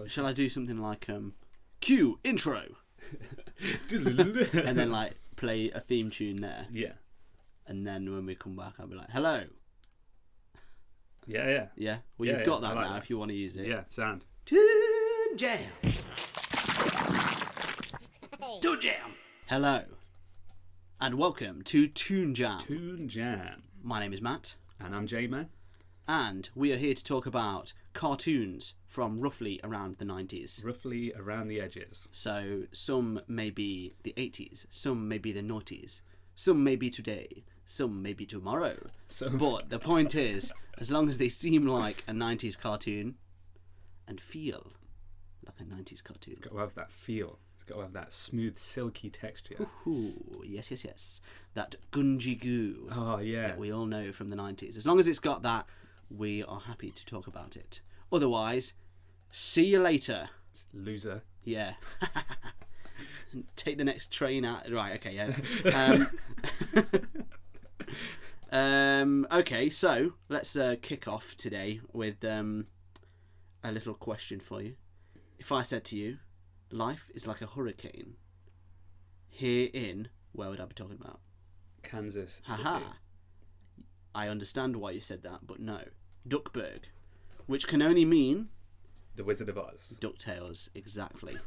Shall I do something like cue intro and then like play a theme tune there? Yeah. And then when we come back, I'll be like, "Hello." Yeah. Yeah. Well, Yeah, you've got that I like now. that. If you want to use it. Yeah. Sound. Toon Jam. Toon Jam. Hello, and welcome to Toon Jam. Toon Jam. My name is Matt, And I'm J-Man. and we are here to talk about cartoons from roughly around the 90s. Roughly around the edges. So some may be the 80s, some may be the noughties, some may be today, some may be tomorrow. So, But the point is, as long as they seem like a 90s cartoon and feel like a 90s cartoon. it's got to have that feel. It's got to have that smooth, silky texture. Ooh, yes. That gungy goo Oh, yeah. that we all know from the 90s. As long as it's got that, we are happy to talk about it. Otherwise, see you later. Loser. Yeah. Take the next train out. Right, okay, yeah. Okay, so let's kick off today with a little question for you. If I said to you, life is like a hurricane, here in, where would I be talking about? Kansas City. Haha. I understand why you said that, but no. Duckburg, which can only mean The Wizard of Oz. Ducktales, exactly.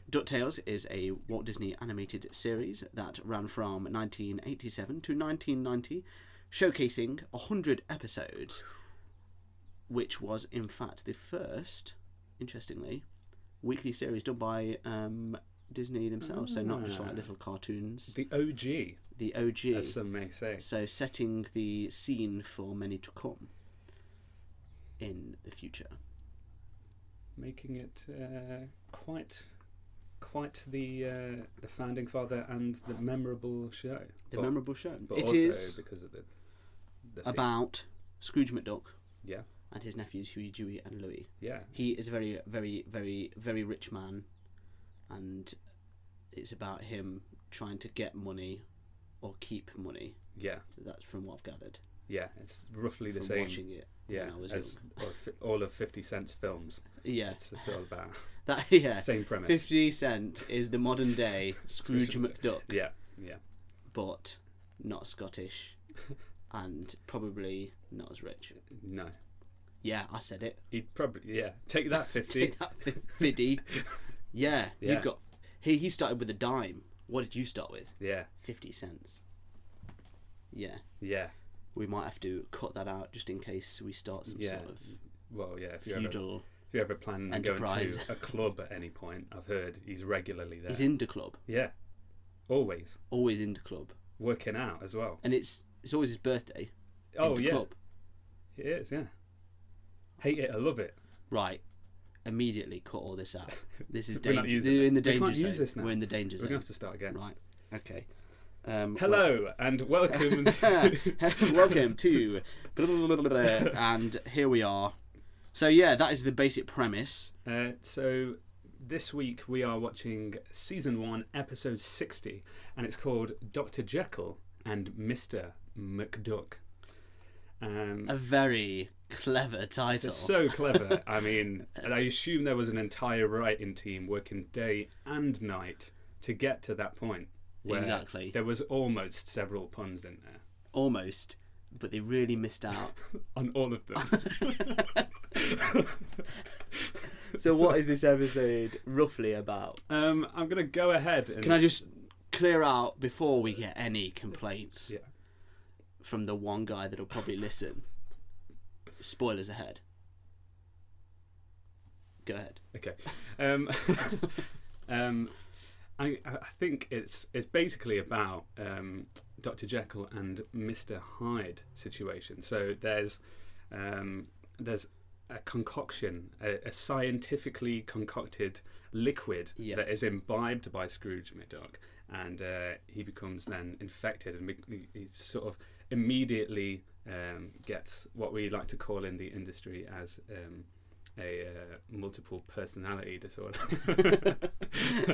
Ducktales is a Walt Disney animated series that ran from 1987 to 1990, showcasing 100 episodes, which was in fact the first, interestingly, weekly series done by Disney themselves, so not just like little cartoons. The OG, The OG. as some may say. So setting the scene for many to come in the future. Making it quite the founding father and the memorable show. The memorable show. But It also is because of the theme. about Scrooge McDuck Yeah. and his nephews Huey, Dewey, and Louie. Yeah. He is a very, very, very, very rich man, and it's about him trying to get money or keep money. Yeah. That's from what I've gathered Yeah. It's roughly the from same. watching it Yeah, when I was as young. all of 50 Cent's films. Yeah, It's all about that yeah. same premise. 50 Cent is the modern day Scrooge McDuck, Yeah. but not Scottish, and probably not as rich. No, Yeah, I said it. he'd probably take that 50. Take that 50. Yeah, Yeah. you've got. He started with a dime. What did you start with? Yeah, 50 cents. Yeah, yeah. we might have to cut that out just in case we start some Yeah. sort of Well, yeah. If you feudal. ever plan on going enterprise. to a club at any point, I've heard he's regularly there. He's in the club, Yeah, always always in the club, working out as well. and it's always his birthday. Oh in the yeah, club. it is. Yeah, hate it, I love it. Right. Immediately cut all this out. This is We're not danger. using We're this. in the We danger can't zone. use this now. We're in the danger We're zone. gonna have to start again. Right. Okay. Hello and welcome. Welcome to and here we are. So yeah, that is the basic premise. So this week we are watching season 1, episode 60, and it's called Dr. Jekyll and Mr. McDuck. A very clever title. It's so clever. I mean, I assume there was an entire writing team working day and night to get to that point. Where Exactly. There was almost several puns in there. Almost, but they really missed out. On all of them. So what is this episode roughly about? I'm going to go ahead and... Can I just clear out before we get any complaints Yeah. from the one guy that'll probably listen? Spoilers ahead. Go ahead. Okay. I think it's basically about Dr. Jekyll and Mr. Hyde situation. So there's a concoction, a scientifically concocted liquid that is imbibed by Scrooge McDuck, and he becomes then infected, and he sort of immediately gets what we like to call in the industry as a multiple personality disorder.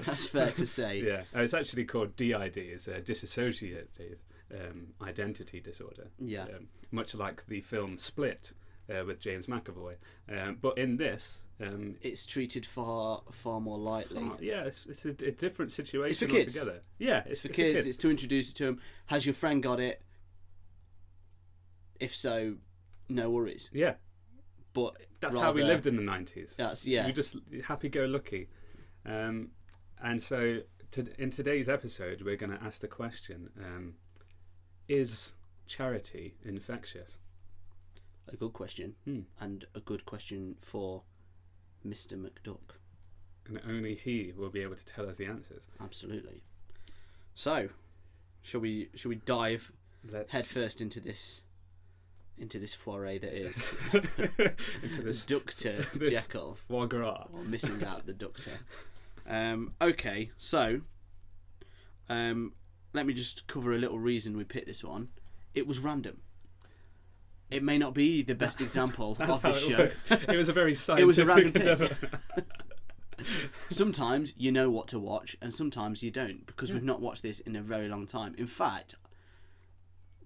That's fair to say. Yeah, it's actually called DID. It's a dissociative identity disorder. Yeah. Much like the film Split, with James McAvoy. But in this, it's treated far more lightly. It's a different situation. It's for kids. Altogether. Yeah, it's for kids. It's to introduce it to them. Has your friend got it? If so, no worries. Yeah, but that's how we lived in the 90s. That's You just happy-go-lucky. And so in today's episode, we're going to ask the question: is charity infectious? A good question, and a good question for Mr. McDuck. And only he will be able to tell us the answers. Absolutely. So, shall we dive headfirst into this foray that is into this Dr. Jekyll foie gras, or missing out the Doctor. Okay, so let me just cover a little reason we picked this one. It was random. It may not be the best example of this show. It was a very scientific endeavour. Sometimes you know what to watch, and sometimes you don't, because we've not watched this in a very long time. In fact,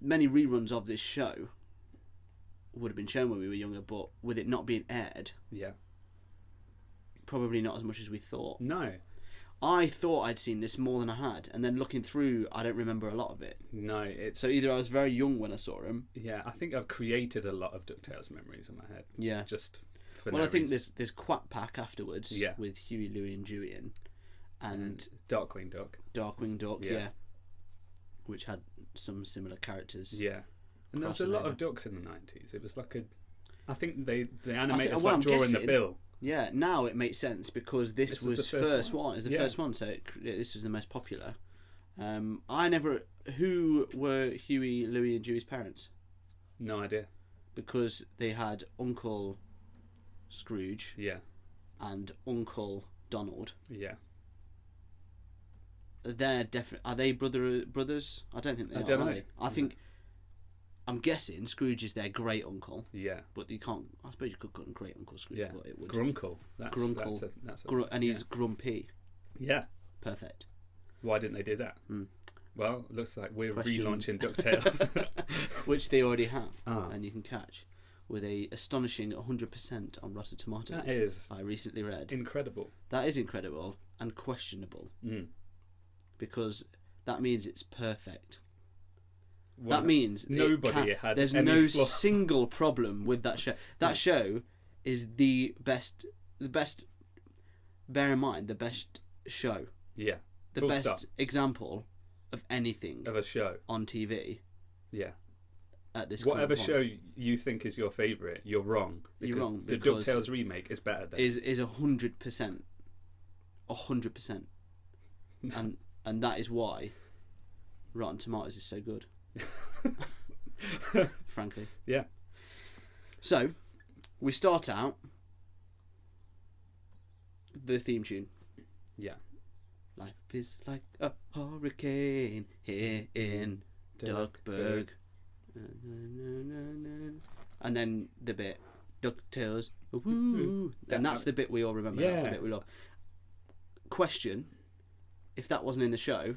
many reruns of this show would have been shown when we were younger, but with it not being aired, probably not as much as we thought. No. I thought I'd seen this more than I had, and then looking through, I don't remember a lot of it. No, so either I was very young when I saw him. Yeah, I think I've created a lot of DuckTales memories in my head. Yeah, just for well, no I think reason. there's Quack Pack afterwards. With Huey, Louie, and Dewey and Darkwing Duck. Darkwing Duck, which had some similar characters. Yeah, and there was a lot of ducks in the 90s. It was like I think the animators like drawing the bill. Yeah, now it makes sense because this was the first one. It's the first one, so this was the most popular. Who were Huey, Louie, and Dewey's parents? No idea. Because they had Uncle Scrooge, and Uncle Donald. Yeah. They're definitely. Are they brothers? I don't think they are. I don't know. I think. I'm guessing Scrooge is their great uncle. Yeah. But you can't. I suppose you could call him great uncle Scrooge. Yeah. But it would. Grunkle. Grunkle. And he's grumpy. Yeah. Perfect. Why didn't they do that? Well, it looks like we're Questions. relaunching DuckTales. Which they already have. And you can catch with a astonishing 100% on Rotten Tomatoes. That is. I recently read. Incredible. That is incredible and questionable. Because that means it's perfect. Well, that means nobody had there's any no flaw. single problem with that show. That show is the best. Bear in mind, the best show. Yeah. The Full best stop. example of anything of a show on TV. Yeah. At this whatever point. show you think is your favourite, you're wrong. You're wrong. The DuckTales remake is better than is 100%, 100%, and that is why Rotten Tomatoes is so good. Frankly. Yeah. So, we start out the theme tune. Yeah. Life is like a hurricane here in Duckburg. And then the bit DuckTales, woo, and that's the bit we all remember. That's the bit we love. Question: if that wasn't in the show,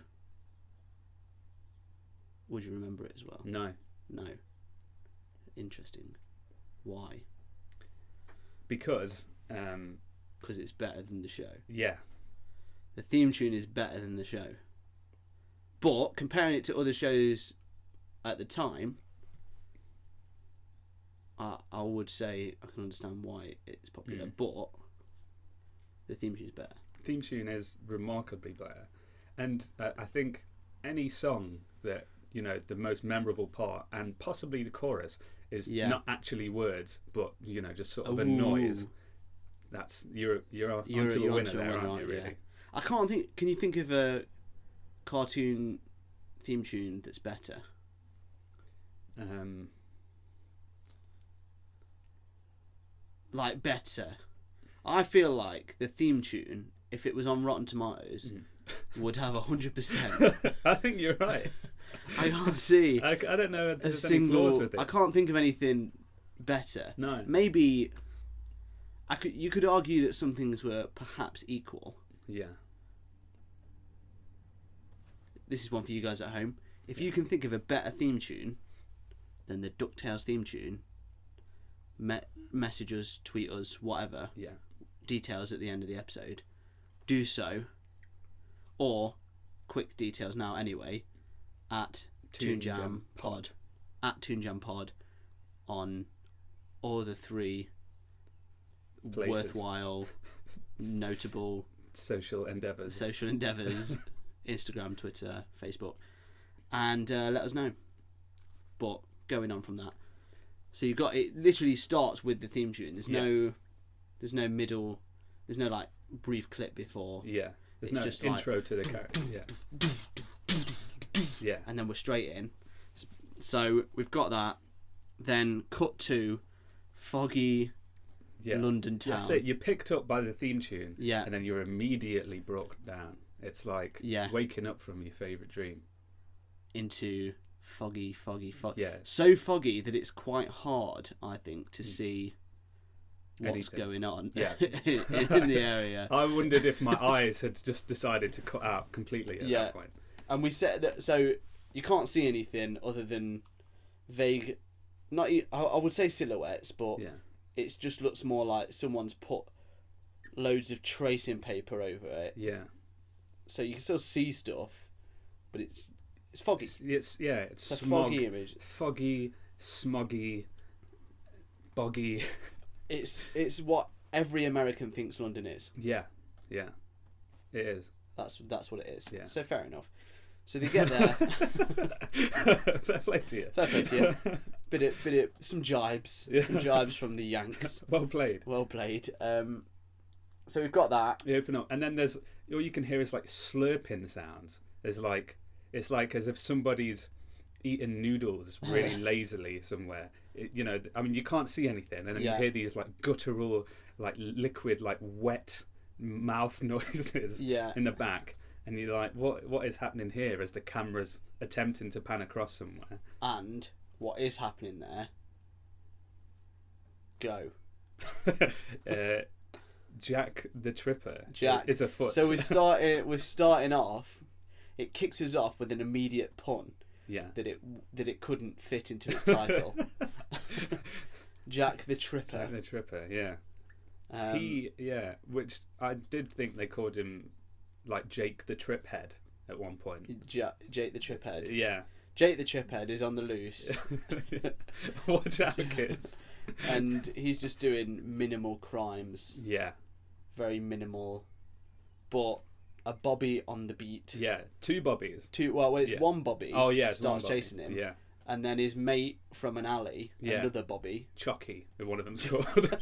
would you remember it as well? No. Interesting. Why? Because it's better than the show. Yeah. The theme tune is better than the show. But comparing it to other shows at the time, I would say I can understand why it's popular, but the theme tune is better. Theme tune is remarkably better. And I think any song that, the most memorable part, and possibly the chorus, is not actually words, but, just sort of a noise. That's you're onto a winner there, aren't you, really? Yeah. I can't think. Can you think of a cartoon theme tune that's better? Like better. I feel like the theme tune, if it was on Rotten Tomatoes, would have 100%. I think you're right. I can't see. I don't know if there's any single. flaws with it. I can't think of anything better. No. Maybe. You could argue that some things were perhaps equal. Yeah. This is one for you guys at home. If you can think of a better theme tune than the DuckTales theme tune, message us, tweet us, whatever. Yeah. Details at the end of the episode. Do so. Or, quick details now anyway, at Toon Jam Pod. At Toon Jam Pod on all the 3 places. Worthwhile, notable social endeavours. Instagram, Twitter, Facebook. And let us know. But going on from that. So you got it literally starts with the theme tune. There's no middle, there's no like brief clip before. Yeah. There's no just intro like, to the character. Yeah. And then we're straight in. So we've got that. Then cut to foggy London town. That's it. You're picked up by the theme tune. Yeah. And then you're immediately brought down. It's like waking up from your favourite dream. Into foggy. Yeah. So foggy that it's quite hard, I think, to see what's going on in the area. I wondered if my eyes had just decided to cut out completely at that point. And we said that, so you can't see anything other than vague, I would say silhouettes, but it just looks more like someone's put loads of tracing paper over it. Yeah. So you can still see stuff, but it's foggy. It's a foggy image. Foggy, smoggy, boggy. It's what every American thinks London is. Yeah, it is. That's what it is. Yeah. So fair enough. So they get there. Fair play to you. Fair play to you. Bit of some jibes. Yeah. Some jibes from the Yanks. Well played. Well played. So we've got that. You open up, and then there's all you can hear is like slurping sounds. There's like it's like as if somebody's eating noodles really lazily somewhere. I mean, you can't see anything, and then you hear these like guttural, like liquid, like wet mouth noises in the back, and you're like, what is happening here? As the camera's attempting to pan across somewhere. And what is happening there? Go. Jack the Tripper. Jack is afoot. So we're starting off. It kicks us off with an immediate pun. Yeah. That it couldn't fit into its title. Jack the Tripper. Jack the Tripper, yeah. Which I did think they called him like Jake the Triphead at one point. Jake the Triphead. Yeah. Jake the Triphead is on the loose. What Jack is. And he's just doing minimal crimes. Yeah. Very minimal. But a Bobby on the beat. Yeah, 2 Bobbies. One Bobby. Oh yeah, starts chasing him. Yeah. And then his mate from an alley, another Bobby. Chucky, one of them's called.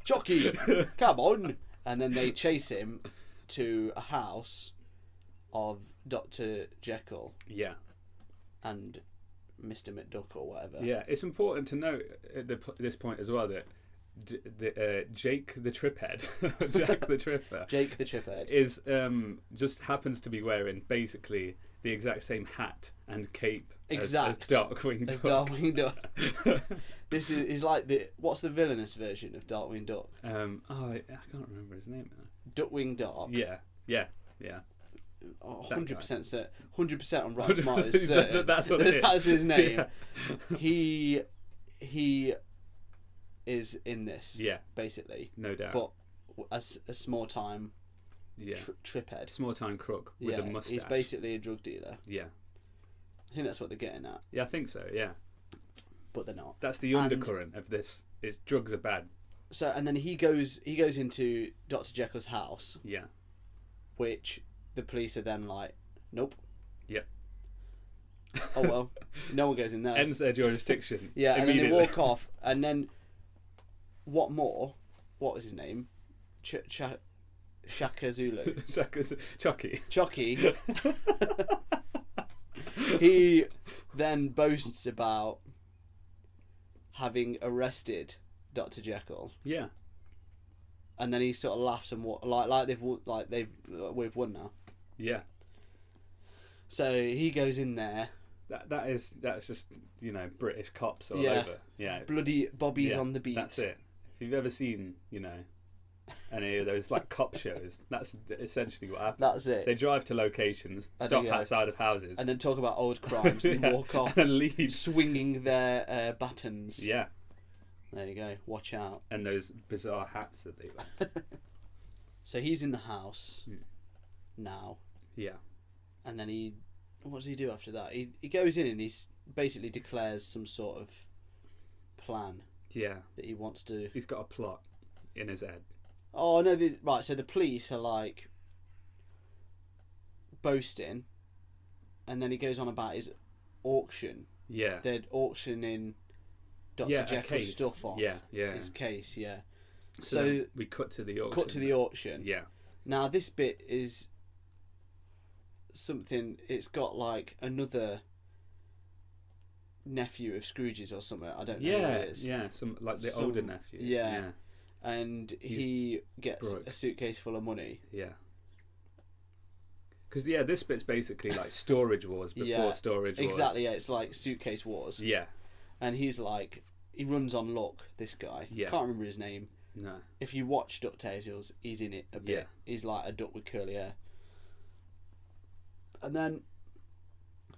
Chucky, come on! And then they chase him to a house of Dr. Jekyll. Yeah. And Mr. McDuck or whatever. Yeah, it's important to note at this point as well that Jake the Triphead, Jack the Tripper, Jake the Triphead is just happens to be wearing basically the exact same hat and cape as Darkwing Duck. As Darkwing Duck. This is like what's the villainous version of Darkwing Duck? I can't remember his name now. Duckwing Duck. Yeah. 100% certain. 100% on Rotten Tomatoes. Certain. That's what it is. That's his name. Yeah. He is in this. Yeah. Basically. No doubt. But as a small time. Triphead. Small time crook with a mustache. He's basically a drug dealer. Yeah. I think that's what they're getting at. Yeah, I think so. Yeah. But they're not. That's the undercurrent of this. Is drugs are bad. So and then he goes into Dr. Jekyll's house. Yeah. Which the police are then like, nope. Yep. Oh well, no one goes in there. Ends their jurisdiction. Yeah, and then they walk off, and then what more? What was his name? Shaka Zulu. Chucky. Chucky. He then boasts about having arrested Dr. Jekyll. Yeah. And then he sort of laughs and we've won now. Yeah. So he goes in there. That's just British cops all over. Yeah. Bloody Bobby's on the beat. That's it. If you've ever seen any of those like cop shows, that's essentially what happens. That's it. They drive to locations, stop outside of houses, and then talk about old crimes and walk off and leave, swinging their batons. Yeah. There you go. Watch out. And those bizarre hats that they wear. So he's in the house now. Yeah. And then what does he do after that? He goes in and he basically declares some sort of plan. Yeah. That he wants to... He's got a plot in his head. Oh, no. Right, so the police are like boasting. And then he goes on about his auction. Yeah. They're auctioning Dr. Jekyll's stuff off. Yeah, yeah. His case, yeah. So we cut to the auction. Yeah. Now, this bit is something... It's got, like, another nephew of Scrooge's or something. I don't know who it is. Yeah, the older nephew. Yeah. And he gets a suitcase full of money. Yeah. Because, this bit's basically like Storage Wars before Storage Wars. Exactly, yeah. It's like Suitcase Wars. Yeah. And he's like... He runs on luck, this guy. Yeah. Can't remember his name. No. If you watch Ducktales, he's in it a bit. Yeah. He's like a duck with curly hair. And then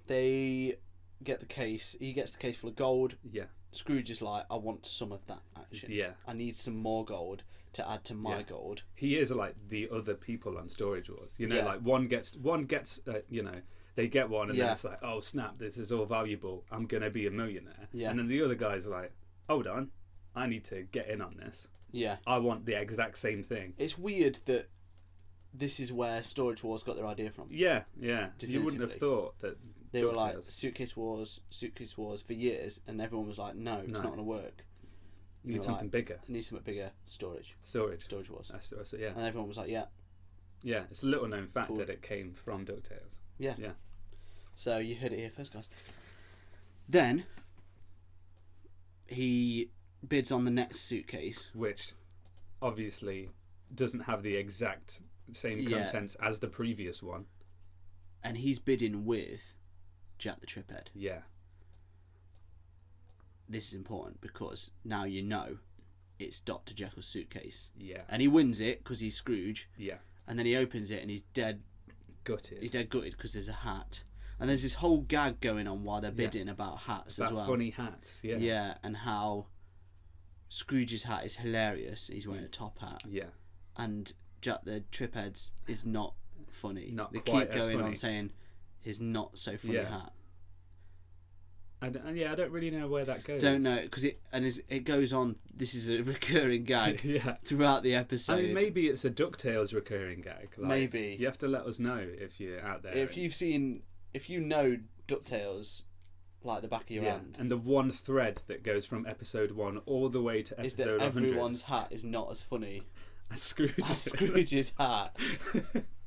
they get the case. He gets the case full of gold. Yeah. Scrooge is like, I want some of that action. Yeah. I need some more gold to add to my gold. He is like the other people on Storage Wars. You know, like one gets they get one and then it's like, oh snap, this is all valuable. I'm going to be a millionaire. Yeah. And then the other guy's like, hold on, I need to get in on this. Yeah. I want the exact same thing. It's weird that this is where Storage Wars got their idea from. Yeah, yeah. You wouldn't have thought that they were like Suitcase Wars for years, and everyone was like, no, it's not going to work. You need something bigger. You need something bigger. Storage Wars. Yeah. And everyone was like, yeah. Yeah, it's a little known fact that it came from Ducktales. Yeah. Yeah. So you heard it here first, guys. Then he bids on the next suitcase, which obviously doesn't have the exact same contents as the previous one. And he's bidding with Jack the Triphead. Yeah. This is important because now you know it's Dr. Jekyll's suitcase. Yeah. And he wins it because he's Scrooge. Yeah. And then he opens it and he's dead gutted. He's dead gutted because there's a hat. And there's this whole gag going on while they're bidding about hats as well. Funny hats, yeah. Yeah, and how Scrooge's hat is hilarious. He's wearing a top hat. Yeah. And Jack the Triphead's is not funny. Not they quite keep as going funny. on saying his not so funny hat. I don't really know where that goes. Don't know, because it goes on. This is a recurring gag throughout the episode. I mean, maybe it's a Ducktales recurring gag. Like, maybe you have to let us know if you're out there. If you know Ducktales like the back of your hand, and the one thread that goes from episode 1 all the way to episode is that 100. Everyone's hat is not as funny as Scrooge's hat.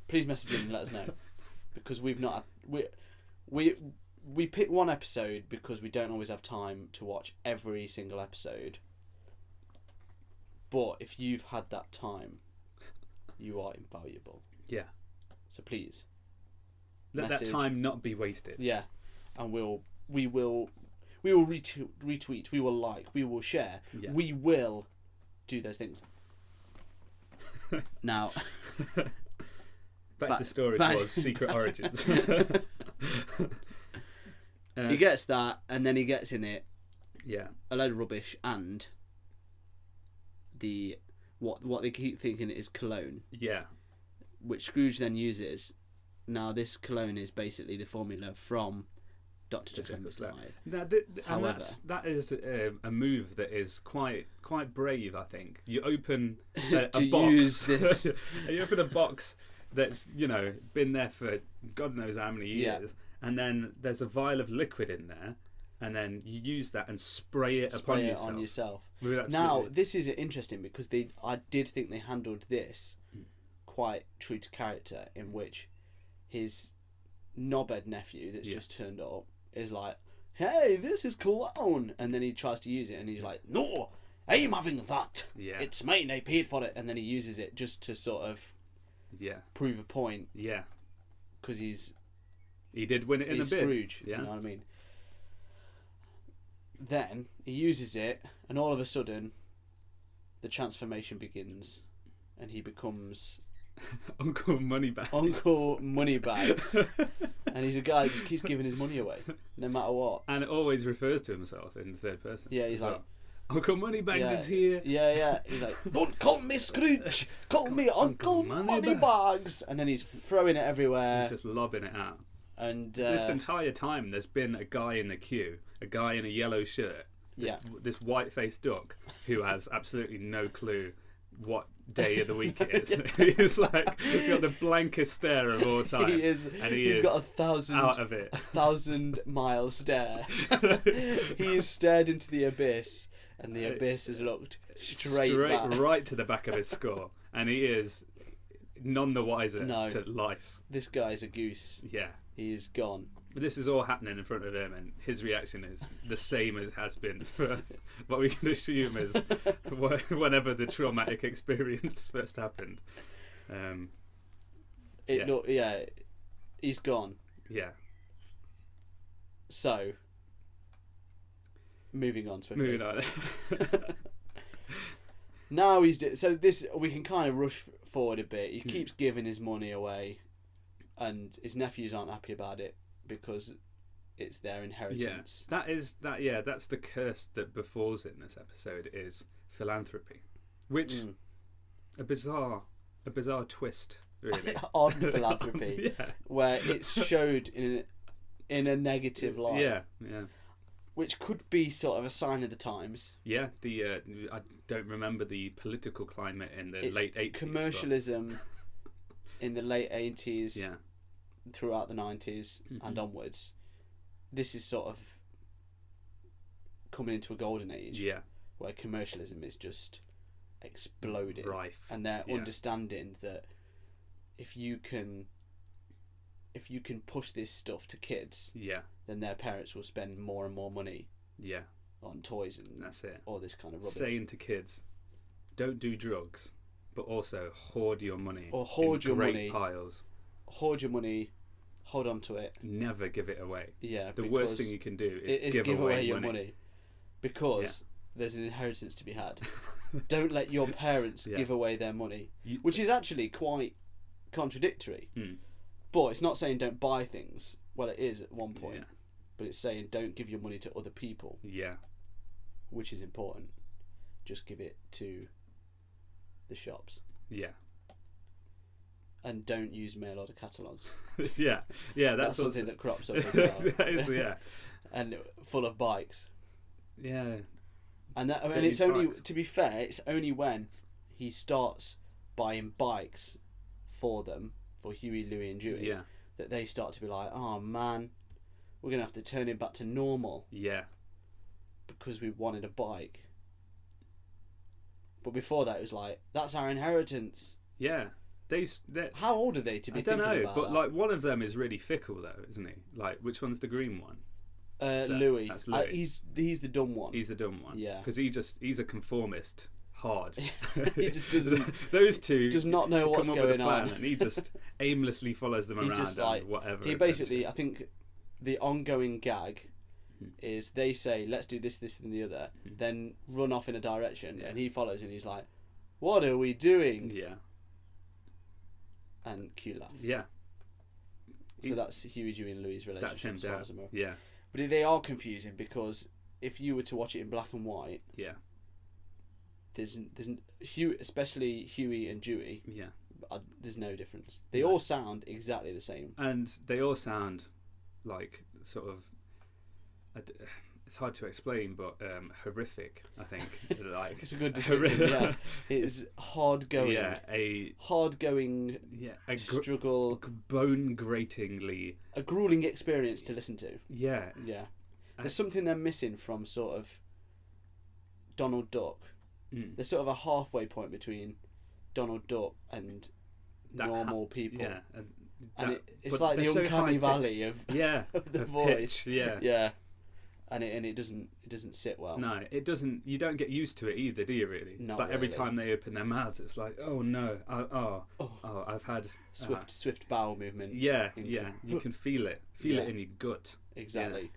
Please message in and let us know, because we've not we pick one episode because we don't always have time to watch every single episode. But if you've had that time, you are invaluable. Yeah. So please, let that time not be wasted. Yeah, and we will retweet, we will like, we will share, we will do those things. Now, back to Storage Wars Secret Origins. He gets that, and then he gets in it a load of rubbish and the what they keep thinking is cologne. Yeah. Which Scrooge then uses. Now this cologne is basically the formula from Dr. Jekyll's Lie. However, that is a move that is quite brave, I think. You open a box. Use this. You open a box that's been there for God knows how many years. And then there's a vial of liquid in there, and then you use that and spray it upon yourself. Now, this is interesting because I did think they handled this quite true to character, in which his knobhead nephew that's just turned up is like, hey, this is cologne, and then he tries to use it, and he's like, no, I'm having that. Yeah. It's mine, I paid for it, and then he uses it just to sort of prove a point. Yeah. Because he did win it in a bit. Scrooge, you know what I mean? Then he uses it, and all of a sudden, the transformation begins, and he becomes Uncle Moneybags. Uncle Moneybags, and he's a guy that just keeps giving his money away, no matter what. And always refers to himself in the third person. Yeah, he's like, Uncle Moneybags is here. Yeah. He's like, don't call me Scrooge, call me Uncle Moneybags. And then he's throwing it everywhere. He's just lobbing it out. And this entire time, there's been a guy in the queue, a guy in a yellow shirt, this white-faced duck who has absolutely no clue what day of the week it is. He's like got the blankest stare of all time. He's got 1,000 out of it. 1,000-mile stare. He has stared into the abyss, and the abyss has looked straight back. Right to the back of his skull, and he is none the wiser to life. This guy's a goose. Yeah, he is gone. But this is all happening in front of him, and his reaction is the same as has been for what we can assume is whenever the traumatic experience first happened. He's gone. Yeah. So, moving on swiftly. Moving on. Now so this we can kind of rush forward a bit. He keeps giving his money away, and his nephews aren't happy about it, because it's their inheritance. Yeah, that's the curse that befalls in this episode is philanthropy, which a bizarre twist, really. On philanthropy, where it's showed in a negative light. Yeah. Which could be sort of a sign of the times. Yeah, I don't remember the political climate in the late 80s. Commercialism in the late 80s. Yeah. Throughout the 90s and onwards, this is sort of coming into a golden age, where commercialism is just exploding, rife, and they're understanding that if you can push this stuff to kids, then their parents will spend more and more money, on toys and that's it, all this kind of rubbish. Saying to kids, don't do drugs, but also hoard your money, or hoard your money, piles. Hoard your money, hold on to it. Never give it away. Yeah, the worst thing you can do is give away your money. Because there's an inheritance to be had. Don't let your parents give away their money, which is actually quite contradictory. But it's not saying don't buy things. Well, it is at one point, but it's saying don't give your money to other people. Yeah, which is important. Just give it to the shops. Yeah. And don't use mail order catalogues. That's something that crops up as well. That is, and full of bikes. Yeah. And it's only, to be fair, it's only when he starts buying bikes for them, for Huey, Louie and Dewey, that they start to be like, oh man, we're going to have to turn it back to normal. Yeah. Because we wanted a bike. But before that, it was like, that's our inheritance. Yeah. How old are they to be thinking about that? I don't know, but like one of them is really fickle though, isn't he? Like, which one's the green one? Louis. That's Louis. He's the dumb one. He's the dumb one. Yeah. Because he's a conformist. Hard. He just doesn't. Those two does not know what's going on, and he just aimlessly follows them around. Just like whatever. He basically, I think, the ongoing gag is they say, "Let's do this, this, and the other," then run off in a direction, and he follows, and he's like, "What are we doing?" Yeah. And cue laugh. Yeah. So that's Huey, Dewey and Louie's relationship. That's him down. Yeah. But they are confusing because if you were to watch it in black and white, there's Huey, especially Huey and Dewey. Yeah. There's no difference. They all sound exactly the same. And they all sound like sort of. It's hard to explain, but horrific. I think. Like it's a good description. Yeah, it's hard going. Yeah, hard going. Yeah, struggle. Bone gratingly. A grueling experience to listen to. Yeah, yeah. There's something they're missing from sort of Donald Duck. There's sort of a halfway point between Donald Duck and normal people. Yeah, and it's like the uncanny valley of the voice. Pitch, yeah, yeah. And it doesn't sit well. No, it doesn't. You don't get used to it either, do you? Really? It's like every time they open their mouths, it's like, oh no, I've had swift bowel movement. Yeah, yeah. You can feel it. Feel it in your gut. Exactly. Yeah.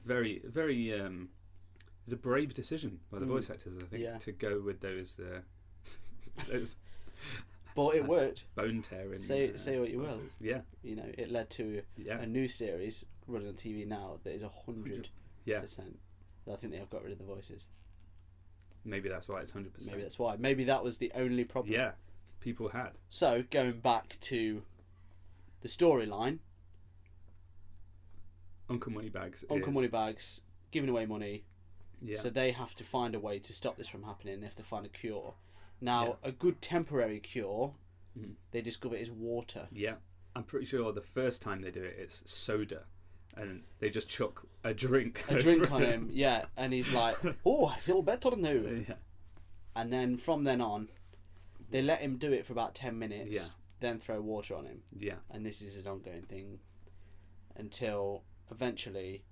Very, very. It's a brave decision by the voice actors, I think, to go with those. Those. But it worked. Bone tearing. Say what you will. Yeah. You know, it led to a new series running on TV now that is 100%. I think they have got rid of the voices. Maybe that's why it's 100%. Maybe that's why. Maybe that was the only problem. Yeah, people had. So, going back to the storyline, Uncle Moneybags giving away money. Yeah. So they have to find a way to stop this from happening. They have to find a cure. Now, a good temporary cure, they discover, is water. Yeah. I'm pretty sure the first time they do it, it's soda. And they just chuck a drink on him, yeah. And he's like, oh, I feel better now. Yeah. And then from then on, they let him do it for about 10 minutes, Yeah. then throw water on him. Yeah. And this is an ongoing thing until eventually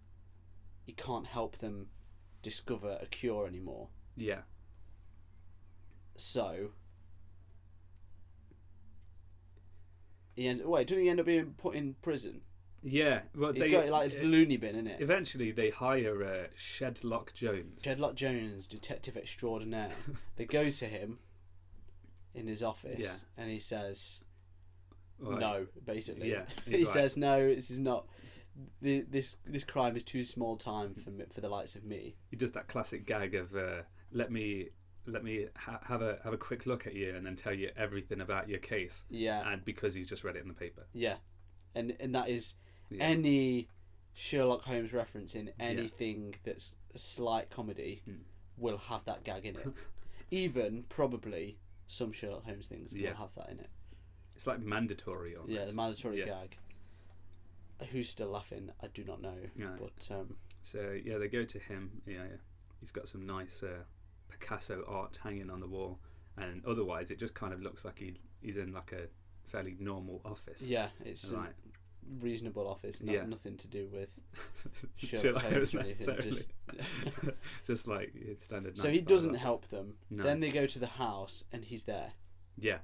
he can't help them discover a cure anymore. Yeah. So doesn't he end up being put in prison? Yeah, well, He's got like it's a loony bin, isn't it? Eventually, they hire Shedlock Jones. Shedlock Jones, detective extraordinaire. They go to him in his office, and he says, "No." Basically, he says, "No, this is not. This crime is too small time for the likes of me." He does that classic gag of let me have a quick look at you and then tell you everything about your case. Yeah, and because he's just read it in the paper. Yeah, and that is. Yeah. Any Sherlock Holmes reference in anything that's a slight comedy will have that gag in it. Even probably some Sherlock Holmes things will have that in it. It's like mandatory almost. Yeah, the mandatory gag. Who's still laughing? I do not know. No. But so yeah, they go to him. Yeah, he's got some nice Picasso art hanging on the wall, and otherwise it just kind of looks like he's in like a fairly normal office. Yeah, it's like reasonable office, nothing to do with Sherlock Holmes necessarily. Just like standard. So he doesn't help them. No. Then they go to the house and he's there. Yeah.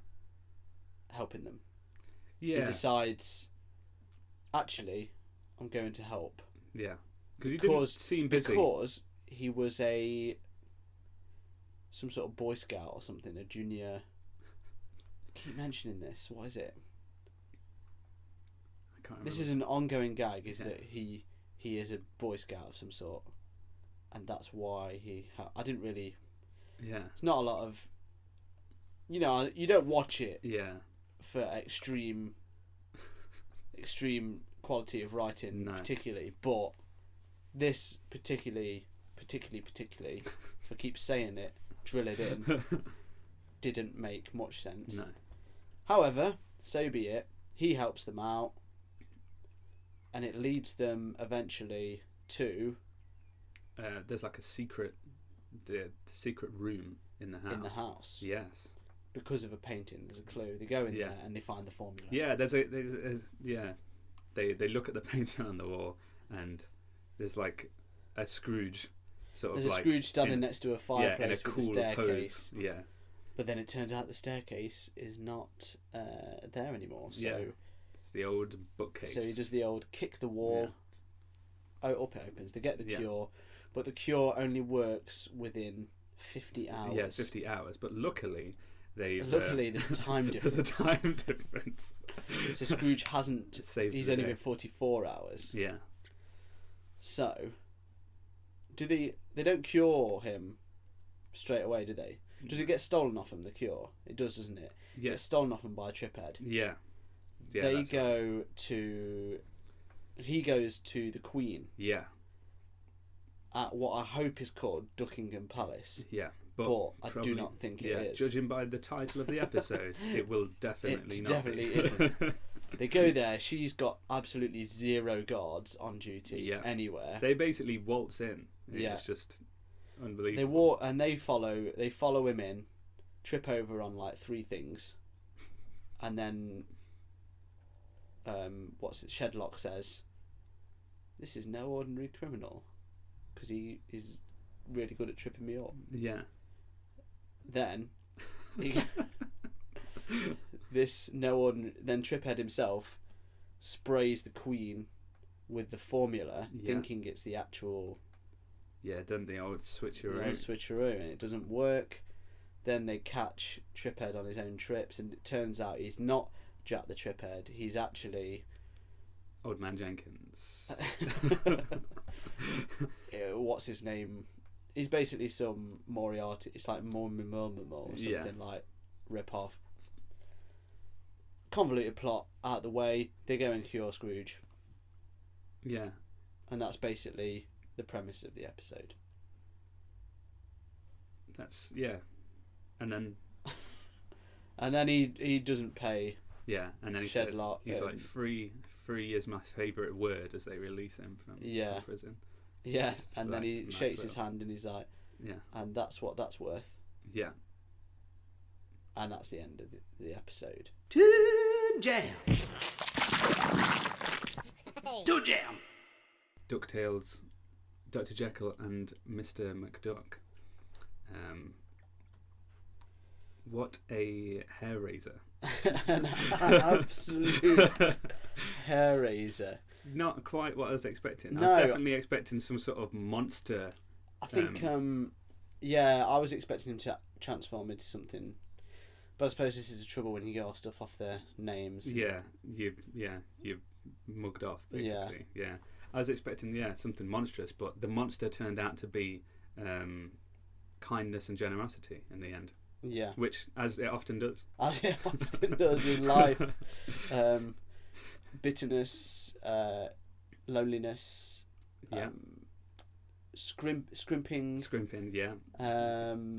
Helping them. Yeah. He decides, actually, I'm going to help. Yeah. Because he didn't seem busy. Because he was some sort of Boy Scout or something, a junior. I keep mentioning this. What is it? This is an ongoing gag, that he is a Boy Scout of some sort, and that's why I didn't really. Yeah. It's not a lot of. You don't watch it. Yeah. For extreme quality of writing, particularly, but this particularly, if I keep saying it, drill it in, didn't make much sense. No. However, so be it. He helps them out. And it leads them eventually to. There's like a secret, the secret room in the house. In the house. Yes. Because of a painting, there's a clue. They go in there and they find the formula. Yeah, They look at the painting on the wall, and there's like a Scrooge, sort of. There's a Scrooge standing next to a fireplace in a with a staircase. pose. Yeah. But then it turns out the staircase is not there anymore. So. The old bookcase. So he does the old kick the wall. Yeah. Up it opens. They get the cure, but the cure only works within 50 hours. Yeah, 50 hours. But luckily, there's a time difference. There's a time difference. So Scrooge hasn't. He's only been 44 hours. Yeah. So, they don't cure him straight away, do they? Does it get stolen off him? The cure. It does, doesn't it? Yeah. It gets stolen off him by a triphead. Yeah. Yeah, he goes to the Queen. Yeah. At what I hope is called Duckingham Palace. Yeah. But I do not think it is. Judging by the title of the episode, it will definitely not. Definitely isn't. They go there. She's got absolutely zero guards on duty anywhere. They basically waltz in. It's just unbelievable. They walk and they follow him in, trip over on like 3 things, and then. Shedlock says, "This is no ordinary criminal," because he is really good at tripping me up. Yeah. Then, then Triphead himself sprays the Queen with the formula, thinking it's the actual. Yeah, done the old switcheroo. And it doesn't work. Then they catch Triphead on his own trips, and it turns out he's not Jack the Triphead. He's actually Old Man Jenkins. What's his name? he's basically some Moriarty. It's like Murmur or something like rip off. Convoluted plot out the way. They go and cure Scrooge. Yeah. And that's basically the premise of the episode. That's and then and then he doesn't pay. Yeah, and then he says he's like free is my favourite word as they release him from prison. Yeah, and then he shakes his hand and he's like, yeah, and that's what that's worth. Yeah. And that's the end of the episode. Toon Jam. Toon Jam. Ducktales, Dr. Jekyll and Mr. McDuck. What a hair raiser. An absolute hair raiser. Not quite what I was expecting. No, I was definitely expecting some sort of monster. I think, I was expecting him to transform into something. But I suppose this is the trouble when you get off stuff off their names. Yeah, you're mugged off, basically. Yeah. I was expecting, something monstrous, but the monster turned out to be kindness and generosity in the end. Yeah. Which, as it often does. As it often does in life. Bitterness, loneliness, scrimping. Scrimping, yeah.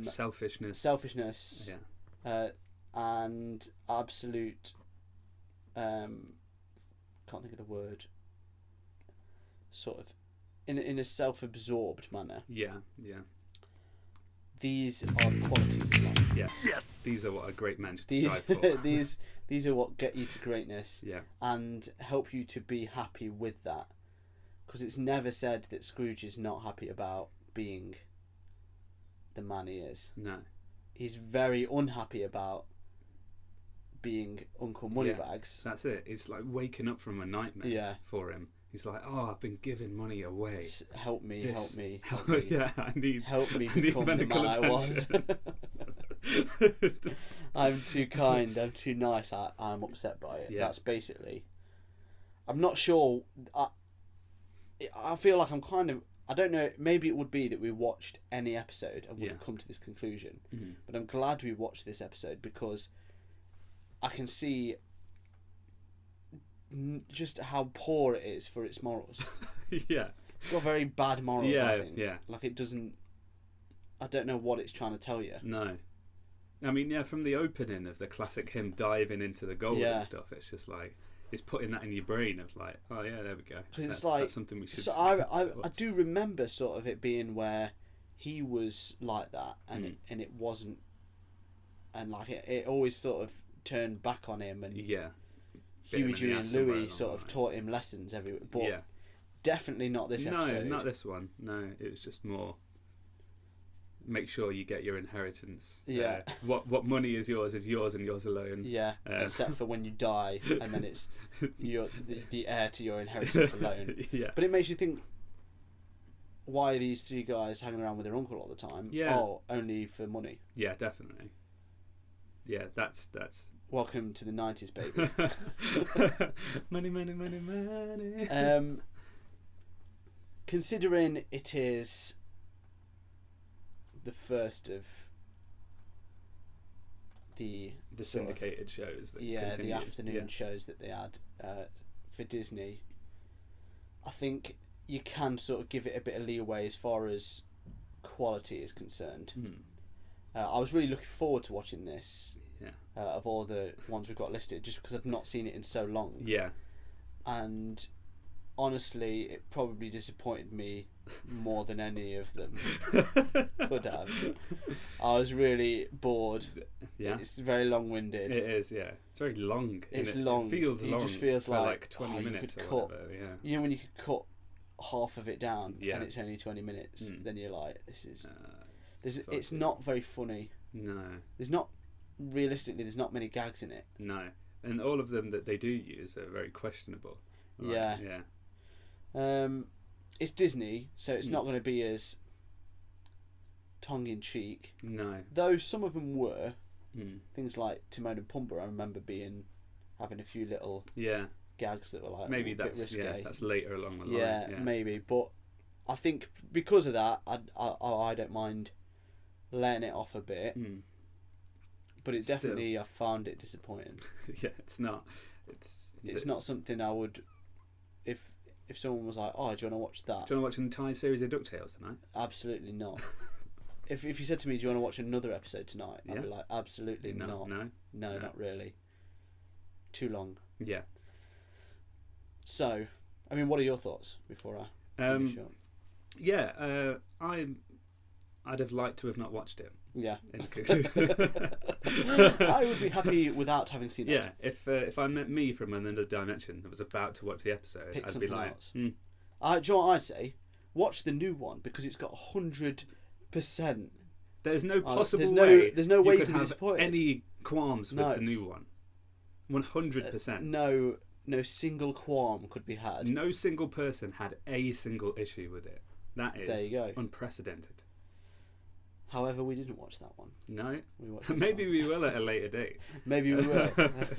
Selfishness. Yeah. And absolute, can't think of the word, sort of, in a self-absorbed manner. Yeah, yeah. These are qualities of life. Yeah. Yes. These are what a great man should strive for. These are what get you to greatness. Yeah. And help you to be happy with that. Because it's never said that Scrooge is not happy about being the man he is. No. He's very unhappy about being Uncle Moneybags. Yeah, that's it. It's like waking up from a nightmare for him. He's like, I've been giving money away. Help me. Yeah, I need help me become the man I was. I'm too kind. I'm too nice. I'm upset by it. Yeah. That's basically. I'm not sure. I feel like I'm kind of. I don't know. Maybe it would be that we watched any episode and wouldn't come to this conclusion. Mm-hmm. But I'm glad we watched this episode because I can see just how poor it is for its morals. Yeah. It's got very bad morals, yeah, I think. Yeah. Like it doesn't... I don't know what it's trying to tell you. No. I mean, from the opening of the classic him diving into the gold and stuff, it's just like... It's putting that in your brain of like, oh yeah, there we go. Because it's like... That's something we should... So I do remember sort of it being where he was like that and it wasn't... And like it always sort of turned back on him and... Yeah. Huey, Dewey and Louie sort of taught him lessons every week. But definitely not this episode. No, not this one. No, it was just more... Make sure you get your inheritance. Yeah. What money is yours and yours alone. Yeah. Except for when you die, and then it's you're the heir to your inheritance alone. Yeah. But it makes you think, why are these three guys hanging around with their uncle all the time? Yeah. Oh, only for money. Yeah, definitely. Yeah, that's. Welcome to the 90s, baby. Money. Considering it is the first of the syndicated shows that continue. The afternoon shows that they had for Disney, I think you can sort of give it a bit of leeway as far as quality is concerned. I was really looking forward to watching this of all the ones we've got listed, just because I've not seen it in so long. Yeah. And honestly, it probably disappointed me more than any of them could have. I was really bored. Yeah. It's very long-winded. It is, yeah. It's very long. It's long. It feels long. It just feels like 20 minutes or whatever. Yeah. You know when you could cut half of it down and it's only 20 minutes, then you're like, this is... it's funny. Not very funny. No. Realistically, there's not many gags in it. No. And all of them that they do use are very questionable. Yeah. It's Disney, so it's not going to be as tongue-in-cheek. No. Though some of them were. Things like Timon and Pumbaa, I remember having a few little gags that were like maybe a bit risque. That's later along the line. Yeah, maybe. But I think because of that, I don't mind letting it off a bit. But it definitely, I found it disappointing. Yeah, it's not. It's not something I would. If someone was like, "Oh, do you want to watch that?" Do you want to watch an entire series of Ducktales tonight? Absolutely not. If you said to me, "Do you want to watch another episode tonight?" I'd be like, "Absolutely not. No, not really. Too long." Yeah. So, I mean, what are your thoughts before I finish up? Yeah, I'd have liked to have not watched it. Yeah. In conclusion. I would be happy without having seen it. Yeah, if I met me from another dimension that was about to watch the episode, Pick I'd be like, else. Do you know what I'd say? Watch the new one because it's got 100%. There's no possible way. There's no way you could can be have disappointed. any qualms with the new one. 100%. No single qualm could be had. No single person had a single issue with it. That is there you go. Unprecedented. However, we didn't watch that one. No. Maybe we will at a later date. Maybe we will.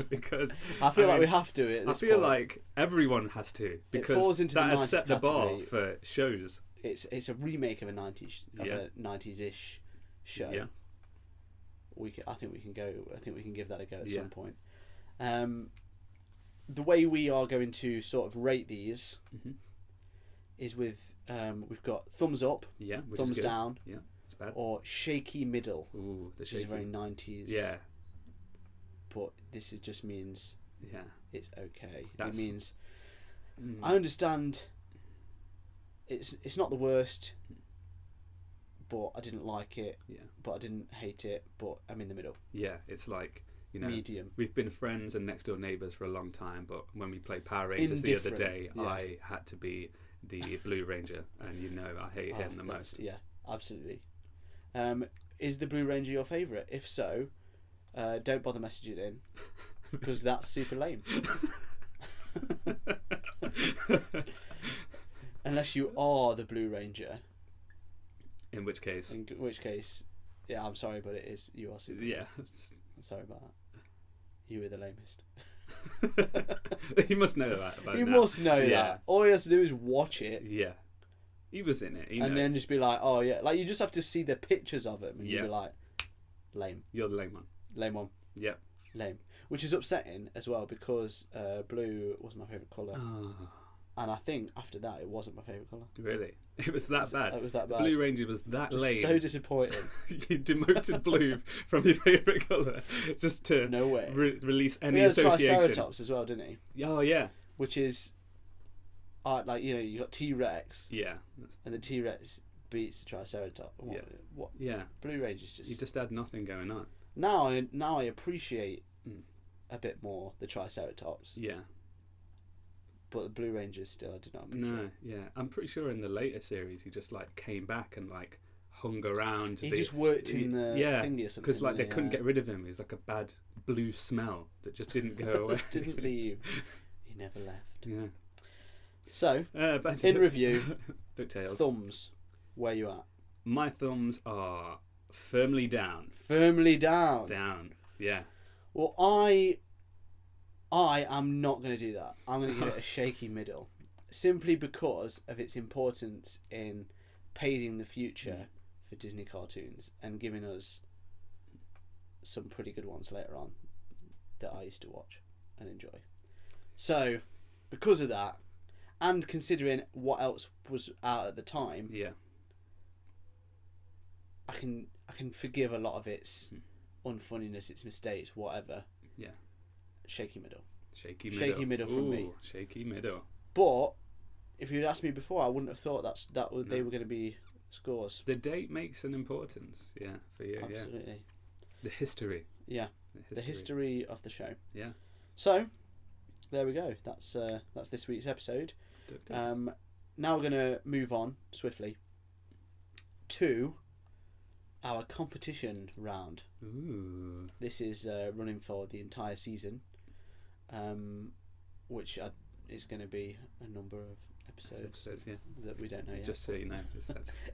Because I feel like we have to at this I feel point. like everyone has to, because it falls into that the has set the bar category. for shows. It's a remake of a 90s-ish show. Yeah. I think we can give that a go at some point. The way we are going to sort of rate these is with we've got thumbs up, thumbs down, bad. or shaky middle. Ooh, the shaky. Which is very 90s. Yeah. But this just means it's okay. It means I understand it's not the worst, but I didn't like it. Yeah. But I didn't hate it, but I'm in the middle. Yeah, it's like, medium. We've been friends and next door neighbours for a long time, but when we played Power Rangers the other day, I had to be the Blue Ranger, and I hate him the most. Yeah, absolutely. Is the Blue Ranger your favourite? If so, don't bother messaging in, because that's super lame. Unless you are the Blue Ranger. In which case, yeah, I'm sorry, but it is, you are super. Yeah. I'm sorry about that. You were the lamest. He must know that. He must know that. All he has to do is watch it. Yeah. He was in it. And then just be like, oh yeah. Like, you just have to see the pictures of him and you'll be like, lame. You're the lame one. Lame one. Yeah. Lame. Which is upsetting as well, because blue was my favourite colour. Oh. And I think after that it wasn't my favourite colour. Really? It was that bad? It was that bad. Blue Ranger was that lame. So disappointing. You demoted blue from your favourite colour just to no way. Release any he had association. a Triceratops as well, didn't he? Oh, yeah. Which is, you got T-Rex. Yeah. And the T-Rex beats the Triceratops. What? Yeah. Blue Ranger's just... You just had nothing going on. Now I appreciate a bit more the Triceratops. Yeah. But the Blue Rangers still I did not appreciate. No, yeah. I'm pretty sure in the later series he just came back and hung around. He just worked in the thingy or something. Because they couldn't get rid of him. He was like a bad blue smell that just didn't go away. Didn't leave. He never left. Yeah. So, in review, Ducktales. Thumbs, where you at? My thumbs are firmly down. Firmly down. Down. Yeah. Well, I am not going to do that. I'm going to give it a shaky middle, simply because of its importance in paving the future for Disney cartoons and giving us some pretty good ones later on that I used to watch and enjoy. So, because of that, and considering what else was out at the time, I can forgive a lot of its unfunniness, its mistakes, whatever. Yeah. Shaky middle. Shaky middle. Shaky middle from me. Shaky middle. But if you'd asked me before, I wouldn't have thought they were going to be scores. The date makes an importance, for you. Absolutely. Yeah. The history. Yeah. The history of the show. Yeah. So, there we go. That's this week's episode. Now we're going to move on swiftly to our competition round. Ooh. This is running for the entire season, which is going to be a number of episodes that we don't know yet. Just so you know.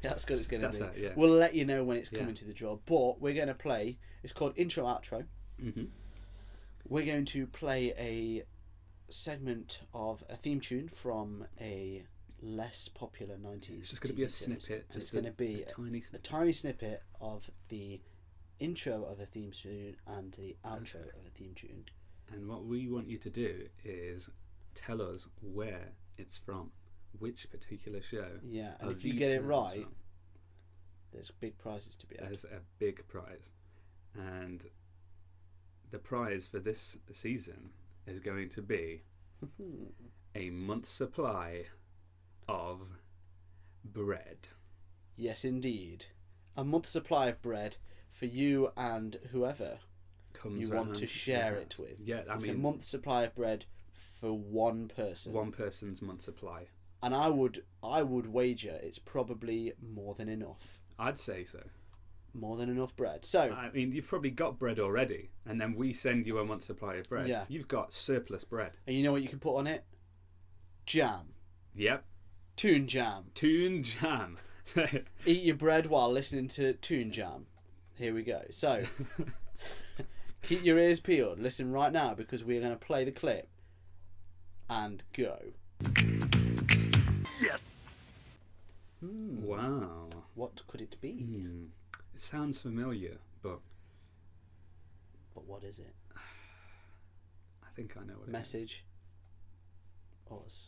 That's good. It's going to be. Yeah. We'll let you know when it's coming to the draw. But we're going to play. It's called Intro Outro. Mm-hmm. We're going to play a segment of a theme tune from a less popular 90s. It's just going to be a TV series. snippet. And it's going to be tiny a tiny snippet of the intro of a theme tune and the outro of a theme tune. And what we want you to do is tell us where it's from, which particular show. Yeah, and are if you these get it sounds right, from. there's big prizes to be had. There's a big prize. And the prize for this season is going to be a month's supply of bread. Yes, indeed. A month's supply of bread for you and whoever Comes you want round to share your it house. with. Yeah, It's a month's supply of bread for one person. one person's month supply. And I would wager it's probably more than enough. I'd say so. More than enough bread. So I mean, you've probably got bread already, and then we send you a month's supply of bread. Yeah. You've got surplus bread. and you know what you can put on it? Jam. Yep. Toon Jam. Toon Jam. Eat your bread while listening to Toon Jam. Here we go. So keep your ears peeled. Listen right now because we're going to play the clip and go. Yes. Wow. What could it be? It sounds familiar, but What is it? I think I know what it is. Message us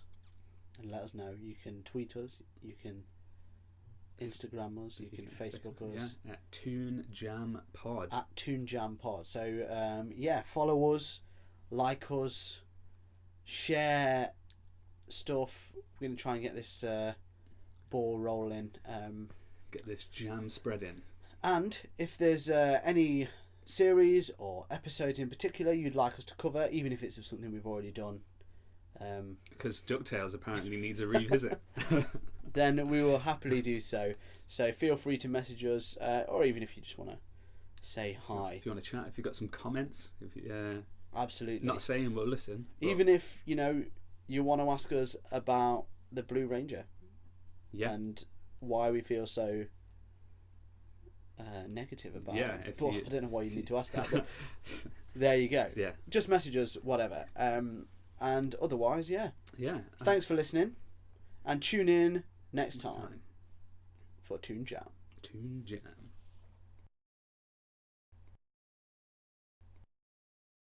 and let us know. You can tweet us, you can Instagram us, you can Facebook us. Yeah, at Toon Jam Pod. At Toon Jam Pod. So follow us, like us, share stuff. We're going to try and get this ball rolling. Get this jam spreading. And if there's any series or episodes in particular you'd like us to cover, even if it's of something we've already done, because Ducktales apparently needs a revisit. then we will happily do so. So feel free to message us, or even if you just want to say hi. If you want to chat, if you've got some comments, if you, Absolutely. not saying we'll listen. Even if you want to ask us about the Blue Ranger, yeah, and why we feel so negative about it. I don't know why you need to ask that, but there you go. Yeah. Just message us, whatever. And otherwise, yeah. Yeah. Thanks for listening, and tune in next time for Toon Jam. Toon Jam.